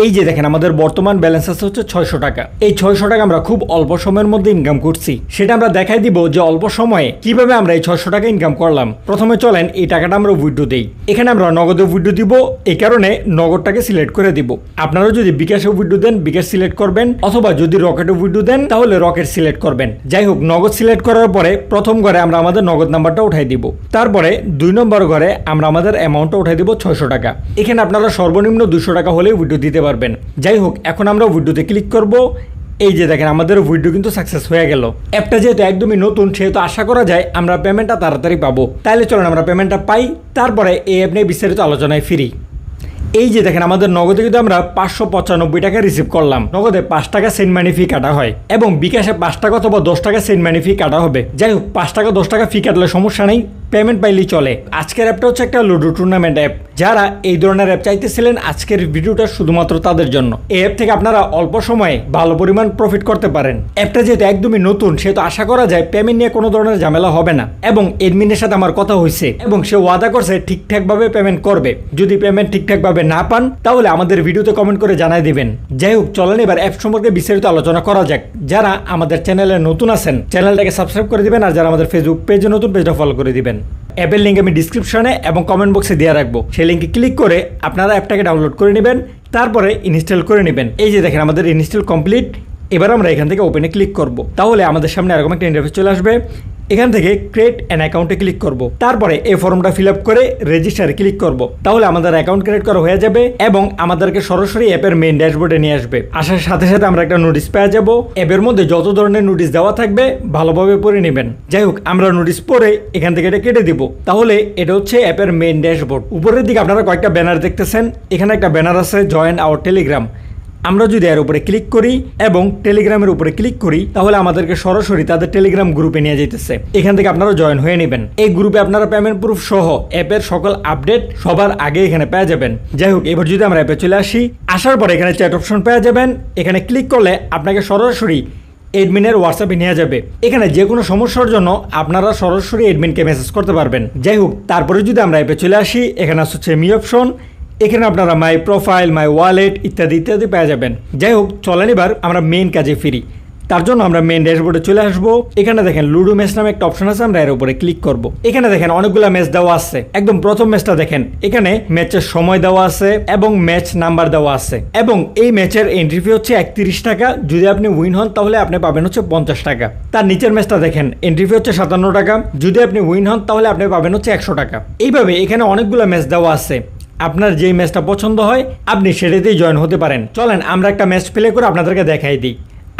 এই যে দেখেন আমাদের বর্তমান ব্যালেন্স আছে হচ্ছে 600 টাকা। এই 600 টাকা আমরা খুব অল্প সময়ের মধ্যে ইনকাম করছি, সেটা আমরা দেখাই দিব যে অল্প সময়ে কিভাবে আমরা এই 600 টাকা ইনকাম করলাম। প্রথমে চলেন এই টাকাটা আমরা উইথড্র দেই। এখানে আমরা নগদে উইথড্র দিব, এই কারণে নগদটাকে সিলেক্ট করে দিব। আপনারা যদি বিকাশে উইথড্র দেন বিকাশ সিলেক্ট করবেন, অথবা যদি রকেটে উইথড্র দেন তাহলে রকেট সিলেক্ট করবেন। যাই হোক, নগদ সিলেক্ট করার পরে প্রথম ঘরে আমরা আমাদের নগদ নাম্বারটা উঠাই দিব। তারপরে 2 নম্বর ঘরে আমরা আমাদের অ্যামাউন্টটা উঠাই দিব 600 টাকা। এখানে আপনারা সর্বনিম্ন 200 টাকা হলে উইথড্র দিতে পারবেন। যাই হোক, এখন আমরা উইথড্রতে ক্লিক করব। এই যে দেখেন আমাদের উইথড্র কিন্তু সাকসেস হয়ে গেল। অ্যাপটা যেহেতু একদমই নতুন, সেহেতু আশা করা যায় আমরা পেমেন্টটা তাড়াতাড়ি পাবো। তাহলে চলুন আমরা পেমেন্টটা পাই, তারপরে এই অ্যাপ নিয়ে বিস্তারিত আলোচনায় ফিরি। এই যে দেখেন আমাদের নগদে কিন্তু আমরা 595 টাকা রিসিভ করলাম। নগদে 5 টাকা সেন্ড মানি ফি কাটা হয় এবং বিকাশে 5 টাকা অথবা 10 টাকা সেন্ড মানি ফি কাটা হবে। যাই হোক, 5 টাকা 10 টাকা ফি কাটলে সমস্যা নেই, পেমেন্ট পাইলেই চলে। আজকের অ্যাপটা হচ্ছে একটা লুডো টুর্নামেন্ট অ্যাপ। যারা এই ধরনের অ্যাপ চাইতেছিলেন, আজকের ভিডিওটা শুধুমাত্র তাদের জন্য। এই অ্যাপ থেকে আপনারা অল্প সময়ে ভালো পরিমাণ প্রফিট করতে পারেন। অ্যাপটা যেহেতু একদমই নতুন, সেহেতু আশা করা যায় পেমেন্ট নিয়ে কোনো ধরনের ঝামেলা হবে না। এবং এডমিনের সাথে আমার কথা হয়েছে এবং সে ওয়াদা করছে ঠিকঠাকভাবে পেমেন্ট করবে। যদি পেমেন্ট ঠিকঠাকভাবে না পান তাহলে আমাদের ভিডিওতে কমেন্ট করে জানাই দিবেন। যাই হোক, চলেন এবার অ্যাপ সম্পর্কে বিস্তারিত আলোচনা করা যাক। যারা আমাদের চ্যানেলে নতুন আছেন, চ্যানেলটাকে সাবস্ক্রাইব করে দিবেন, আর যারা আমাদের ফেসবুক পেজে নতুন, পেজটা ফলো করে দিবেন। অ্যাপের লিঙ্ক আমি ডিসক্রিপশনে এবং কমেন্ট বক্সে দিয়ে রাখবো। সেই লিঙ্কে ক্লিক করে আপনারা অ্যাপটাকে ডাউনলোড করে নেবেন, তারপরে ইনস্টল করে নেবেন। এই যে দেখেন আমাদের ইনস্টল কমপ্লিট। এবার আমরা এখান থেকে ওপেনে ক্লিক করব। তাহলে আমাদের সামনে এরকম একটা ইন্টারফেস চলে আসবে। এখান থেকে ক্রিয়েট অ্যান অ্যাকাউন্টে ক্লিক করব। তারপরে এই ফর্মটা ফিল আপ করে রেজিস্টারে ক্লিক করব। তাহলে আমাদের অ্যাকাউন্ট ক্রিয়েট করা হয়ে যাবে এবং আমাদেরকে সরাসরি অ্যাপের মেইন ড্যাশবোর্ডে নিয়ে আসবে। আসার সাথে সাথে আমরা একটা নোটিশ পেয়ে যাব। অ্যাপের মধ্যে যত ধরনের নোটিশ দেওয়া থাকবে ভালোভাবে পড়ে নেবেন। যাই হোক, আমরা নোটিশ পড়ে এখান থেকে এটা কেটে দিব। তাহলে এটা হচ্ছে অ্যাপের মেইন ড্যাশবোর্ড। উপরের দিকে আপনারা কয়েকটা ব্যানার দেখতেছেন। এখানে একটা ব্যানার আছে জয়েন আওয়ার টেলিগ্রাম। আমরা যদি এর উপরে ক্লিক করি এবং টেলিগ্রামের উপরে ক্লিক করি, তাহলে আমাদেরকে সরাসরি তাদের টেলিগ্রাম গ্রুপে নিয়ে যেতেছে। এখান থেকে আপনারা জয়েন হয়ে নেবেন। এই গ্রুপে আপনারা পেমেন্ট প্রুফ সহ অ্যাপের সকল আপডেট সবার আগে এখানে পেয়ে যাবেন। যাই হোক, এবার যদি আমরা অ্যাপে চলে আসি, আসার পরে এখানে চ্যাট অপশন পেয়ে যাবেন। এখানে ক্লিক করলে আপনাকে সরাসরি এডমিনের হোয়াটসঅ্যাপে নিয়ে যাবে। এখানে যে কোনো সমস্যার জন্য আপনারা সরাসরি এডমিনকে মেসেজ করতে পারবেন। যাই হোক, তারপরে যদি আমরা অ্যাপে চলে আসি, এখানে হচ্ছে মি অপশন। এখানে আপনারা মাই প্রোফাইল, মাই ওয়ালেট ইত্যাদি ইত্যাদি পেয়ে যাবেন। যাই হোক, চলেন এবার আমরা মেইন কাজে ফিরি। তার জন্য আমরা মেইন ড্যাশবোর্ডে চলে আসবো। এখানে দেখেন লুডো ম্যাচ নামে একটা অপশন আছে, আমরা এর উপরে ক্লিক করব। এখানে দেখেন অনেকগুলো ম্যাচ দেওয়া আছে। একদম প্রথম ম্যাচটা দেখেন, এখানে ম্যাচের সময় দেওয়া আছে এবং ম্যাচ নাম্বার দেওয়া আছে এবং এই ম্যাচের এন্ট্রি ফি হচ্ছে 31 টাকা। যদি আপনি উইন হন তাহলে আপনি পাবেন হচ্ছে 50 টাকা। তার নিচের ম্যাচটা দেখেন, এন্ট্রি ফি হচ্ছে 57 টাকা। যদি আপনি উইন হন তাহলে আপনি পাবেন হচ্ছে 100 টাকা। এইভাবে এখানে অনেকগুলো ম্যাচ দেওয়া আছে। আপনার যেই ম্যাচটা পছন্দ হয় আপনি সেটাতেই জয়েন হতে পারেন। চলেন আমরা একটা ম্যাচ প্লে করে আপনাদেরকে দেখাই দিই।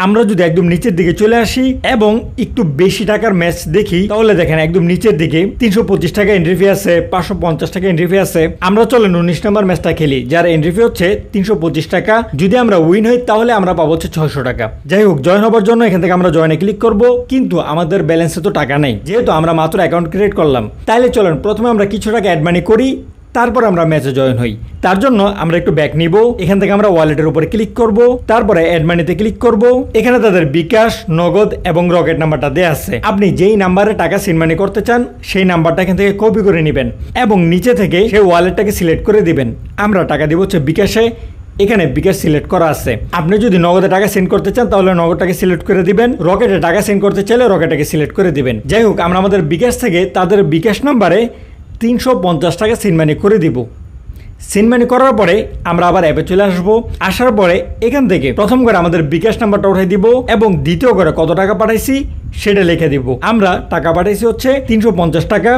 আমরা যদি একদম নিচের দিকে চলে আসি এবং একটু বেশি টাকার ম্যাচ দেখি, তাহলে দেখেন একদম নিচের দিকে 325 টাকা এন্ট্রি ফি আছে, 550 টাকা এন্ট্রি ফি আছে। আমরা চলেন 19 নম্বর ম্যাচটা খেলি, যার এন্ট্রি ফি হচ্ছে 325 টাকা। যদি আমরা উইন হই তাহলে আমরা পাবো হচ্ছে 600 টাকা। যাই হোক, জয়েন হবার জন্য এখান থেকে আমরা জয়েনে ক্লিক করব, কিন্তু আমাদের ব্যালেন্সে তো টাকা নেই, যেহেতু আমরা মাত্র অ্যাকাউন্ট ক্রিয়েট করলাম। তাইলে চলেন প্রথমে আমরা কিছু টাকা অ্যাড মানি করি, তারপর আমরা ম্যাচে জয়েন হই। তার জন্য আমরা একটু ব্যাক নিব। এখান থেকে আমরা ওয়ালেটের উপরে ক্লিক করব, তারপরে অ্যাড মানিতে ক্লিক করব। এখানে তাদের বিকাশ, নগদ এবং রকেট নাম্বারটা দেয়া আছে। আপনি যেই নাম্বারে টাকা সেন্ড মানি করতে চান সেই নাম্বারটা এখান থেকে কপি করে নেবেন এবং নিচে থেকে সেই ওয়ালেটটাকে সিলেক্ট করে দিবেন। আমরা টাকা দিব হচ্ছে বিকাশে। এখানে বিকাশ সিলেক্ট করা আছে। আপনি যদি নগদে টাকা সেন্ড করতে চান তাহলে নগদটাকে সিলেক্ট করে দিবেন। রকেটে টাকা সেন্ড করতে চাইলে রকেটটাকে সিলেক্ট করে দিবেন। যাই হোক, আমরা আমাদের বিকাশ থেকে তাদের বিকাশ নাম্বারে 350 টাকা সেন্ড মানি করে দিব। সেন্ড মানি করার পরে আমরা আবার অ্যাপে চলে আসবো। আসার পরে এখান থেকে প্রথম করে আমাদের বিকাশ নাম্বারটা উঠাই দিব এবং দ্বিতীয় করে কত টাকা পাঠাইছি সেটা লিখে দিব। আমরা টাকা পাঠাইছি হচ্ছে 350 টাকা।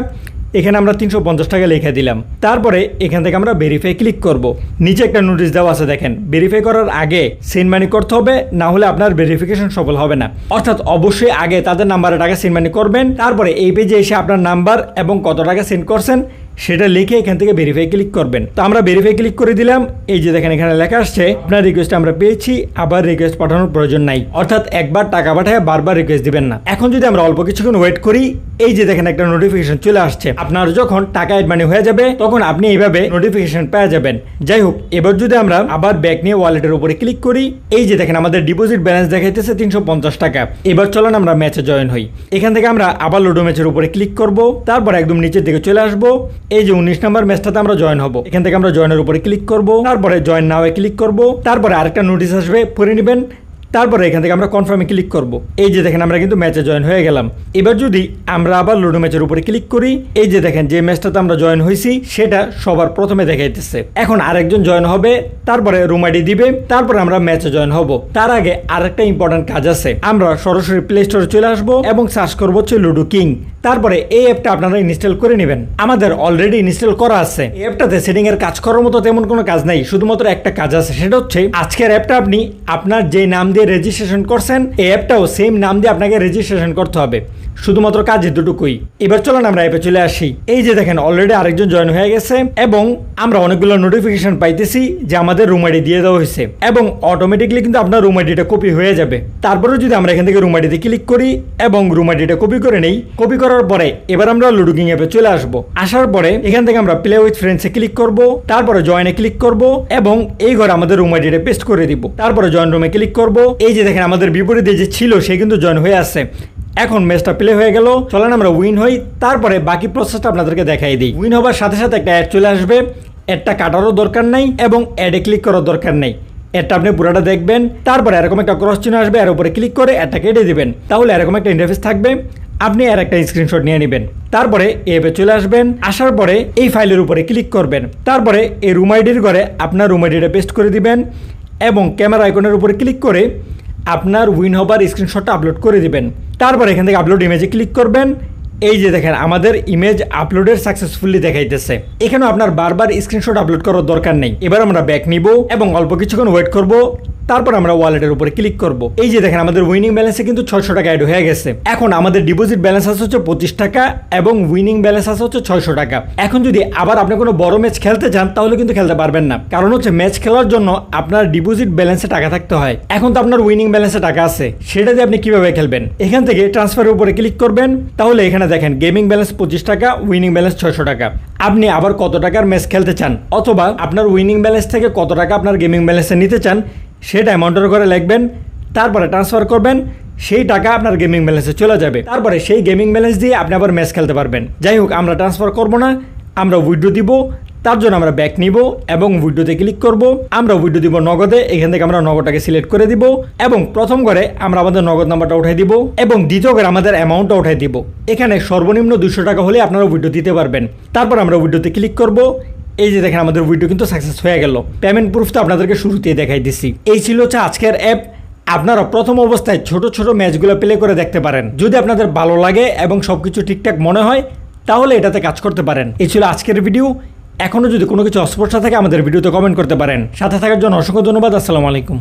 এখানে আমরা 350 টাকা লিখে দিলাম। তারপরে এখান থেকে আমরা ভেরিফাই ক্লিক করব। নিচে একটা নোটিশ দেওয়া আছে, দেখেন ভেরিফাই করার আগে সেন্ড মানি করতে হবে, না হলে আপনার ভেরিফিকেশন সফল হবে না। অর্থাৎ অবশ্যই আগে তাদের নাম্বারে টাকা সেন্ড মানি করবেন, তারপরে এই পেজে এসে আপনার নাম্বার এবং কত টাকা সেন্ড করছেন সেটা লিখে এখান থেকে ভেরিফাই ক্লিক করবেন। তো আমরা ভেরিফাই ক্লিক করে দিলাম। এই যে দেখেন এখানে লেখা আসছে আপনার রিকোয়েস্ট আমরা পেয়েছি, আবার রিকোয়েস্ট পাঠানোর প্রয়োজন নাই। অর্থাৎ একবার টাকা পাঠায় বারবার রিকোয়েস্ট দিবেন না। এখন যদি আমরা অল্প কিছুক্ষণ ওয়েট করি, এই যে দেখেন একটা নোটিফিকেশন চলে আসছে। আপনার যখন টাকা অ্যাড মানি হয়ে যাবে তখন আপনি এইভাবে নোটিফিকেশন পেয়ে যাবেন। যাই হোক, এবার যদি আমরা আবার ব্যাক নিয়ে ওয়ালেটের উপরে ক্লিক করি, এই যে দেখেন আমাদের ডিপোজিট ব্যালেন্স দেখাইতেছে 350 টাকা। এবার চলেন আমরা ম্যাচে জয়েন হই। এখান থেকে আমরা আবার লুডো ম্যাচের উপরে ক্লিক করব, তারপর একদম নিচের দিকে চলে আসবো। এই যে 19 নাম্বার ম্যাচটাতে আমরা জয়েন হব, এখান থেকে আমরা জয়েনের উপরে ক্লিক করব, তারপরে জয়েন নাও এ ক্লিক করব, তারপরে আরেকটা নোটিশ আসবে, পড়ে নেবেন। তারপরে এখান থেকে আমরা কনফার্মে ক্লিক করব। এই যে দেখেন আমরা কিন্তু ম্যাচে জয়েন হয়ে গেলাম। এবার যদি আমরা আবার লুডো ম্যাচের উপরে ক্লিক করি, এই যে দেখেন যে ম্যাচটাতে আমরা জয়েন হয়েছি সেটা সবার প্রথমে দেখাইতেছে। এখন আরেকজন জয়েন হবে, তারপরে রুম আইডি দিবে, তারপরে আমরা ম্যাচে জয়েন হব। তার আগে আরেকটা ইম্পর্টেন্ট কাজ আছে, আমরা সরাসরি প্লে স্টোরে চলে আসব এবং সার্চ করবো হচ্ছে লুডো কিং। তারপরে এই অ্যাপটা আপনারা ইনস্টল করে নেবেন। আমাদের অলরেডি ইনস্টল করা আছে। এই অ্যাপটাতে সেটিং এর কাজ করার মতো তেমন কোনো কাজ নাই, শুধুমাত্র একটা কাজ আছে, সেটা হচ্ছে আজকের অ্যাপটা আপনি আপনার যে নাম দিয়ে রেজিস্ট্রেশন করছেন এই অ্যাপটাও সেম নাম দিয়ে আপনাকে রেজিস্ট্রেশন করতে হবে, শুধুমাত্র কাজ এতটুকুই। এবার চলেন আমরা অ্যাপে চলে আসি। এই যে দেখেন অলরেডি আরেকজন জয়েন হয়ে গেছে এবং আমরা অনেকগুলো নোটিফিকেশন পাইতেছি যে আমাদের রুম আইডি দিয়ে দেওয়া হয়েছে এবং অটোমেটিকলি কিন্তু আপনার রুম আইডিটা কপি হয়ে যাবে। তারপরে যদি আমরা এখান থেকে রুম আইডিতে ক্লিক করি এবং রুম আইডিটা কপি করে নেই, কপি করার পরে এবার আমরা লুডো কিং অ্যাপে চলে আসবো। আসার পরে এখান থেকে আমরা প্লে উইথ ফ্রেন্ডসে ক্লিক করব, তারপরে জয়েনে ক্লিক করব এবং এই ঘরে আমাদের রুম আইডিটা পেস্ট করে দিব। তারপরে জয়েন রুমে ক্লিক করব। এই যে দেখেন আমাদের বিপরীতে যে ছিল সে কিন্তু জয়েন হয়ে আসছে। এখন ম্যাচটা প্লে হয়ে গেল, চলেন আমরা উইন হই। তারপরে বাকি প্রসেসটা আপনাদেরকে দেখাই দিই। উইন হবার সাথে সাথে একটা অ্যাড চলে আসবে, অ্যাডটা কাটারও দরকার নাই এবং অ্যাডে ক্লিক করার দরকার নেই। অ্যাডটা আপনি পুরোটা দেখবেন, তারপরে এরকম একটা ক্রস চিহ্ন আসবে, এর উপরে ক্লিক করে অ্যাডটা কেটে দিবেন। তাহলে এরকম একটা ইন্টারফেস থাকবে, আপনি আর একটা স্ক্রিনশট নিয়ে নেবেন। তারপরে অ্যাপে চলে আসবেন, আসার পরে এই ফাইলের উপরে ক্লিক করবেন, তারপরে এই রুম আইডির ঘরে আপনার রুম আইডিটা পেস্ট করে দিবেন এবং ক্যামেরা আইকনের উপরে ক্লিক করে আপনার উইন হবার স্ক্রিনশটটা আপলোড করে দিবেন। তারপর এখান থেকে আপলোড ইমেজে ক্লিক করবেন। এই যে দেখেন আমাদের ইমেজ আপলোডের সাকসেসফুলি দেখাইতেছে। এখানেও আপনার বারবার স্ক্রিনশট আপলোড করার দরকার নেই। এবার আমরা ব্যাক নিব এবং অল্প কিছুক্ষণ ওয়েট করব, তারপর আমরা ওয়ালেটের উপরে ক্লিক করব। এই যে দেখেন আমাদের উইনিং ব্যালেন্সে কিন্তু 600 টাকা অ্যাড হয়ে গেছে। এখন আমাদের ডিপোজিট ব্যালেন্স আছে হচ্ছে 25 টাকা এবং উইনিং ব্যালেন্স আছে হচ্ছে 600 টাকা। এখন যদি আবার আপনি কোনো বড় ম্যাচ খেলতে চান তাহলে কিন্তু খেলতে পারবেন না, কারণ হচ্ছে ম্যাচ খেলার জন্য আপনার ডিপোজিট ব্যালেন্সে টাকা থাকতে হয়। এখন তো আপনার উইনিং ব্যালেন্সে টাকা আছে, সেটা দিয়ে আপনি কিভাবে খেলবেন? এখান থেকে ট্রান্সফারের উপরে ক্লিক করবেন, তাহলে এখানে দেখেন গেমিং ব্যালেন্স 25 টাকা, উইনিং ব্যালেন্স 600 টাকা। আপনি আবার কত টাকার ম্যাচ খেলতে চান অথবা আপনার উইনিং ব্যালেন্স থেকে কত টাকা আপনার গেমিং ব্যালেন্সে নিতে চান সেটা অ্যামাউন্টের করে লিখবেন, তারপরে ট্রান্সফার করবেন, সেই টাকা আপনার গেমিং ব্যালেন্সে চলে যাবে। তারপরে সেই গেমিং ব্যালেন্স দিয়ে আপনি আবার ম্যাচ খেলতে পারবেন। যাই হোক, আমরা ট্রান্সফার করব না, আমরা উইথড্র দিব। তার জন্য আমরা ব্যাক নিব এবং উইথড্রোতে ক্লিক করব। আমরা উইথড্র দিব নগদে, এখান থেকে আমরা নগদটাকে সিলেক্ট করে দিব এবং প্রথম ঘরে আমরা আমাদের নগদ নাম্বারটা উঠাই দিব এবং দ্বিতীয় ঘরে আমাদের অ্যামাউন্টটা উঠাই দিব। এখানে সর্বনিম্ন 200 টাকা হলে আপনারা উইথড্র দিতে পারবেন। তারপর আমরা উইথড্রোতে ক্লিক করব। এই যে দেখেন আমাদের ভিডিও কিন্তু সাকসেস হয়ে গেল। পেমেন্ট প্রুফ তো আপনাদেরকে শুরুতেই দেখাই দিছি। এই ছিল হচ্ছে আজকের অ্যাপ। আপনারা প্রথম অবস্থায় ছোট ছোট ম্যাচগুলো প্লে করে দেখতে পারেন। যদি আপনাদের ভালো লাগে এবং সবকিছু ঠিকঠাক মনে হয় তাহলে এটাতে কাজ করতে পারেন। এই ছিল আজকের ভিডিও। এখনো যদি কোনো কিছু অস্পষ্ট থাকে আমাদের ভিডিওতে কমেন্ট করতে পারেন। সাথে থাকার জন্য অসংখ্য ধন্যবাদ। আসসালামু আলাইকুম।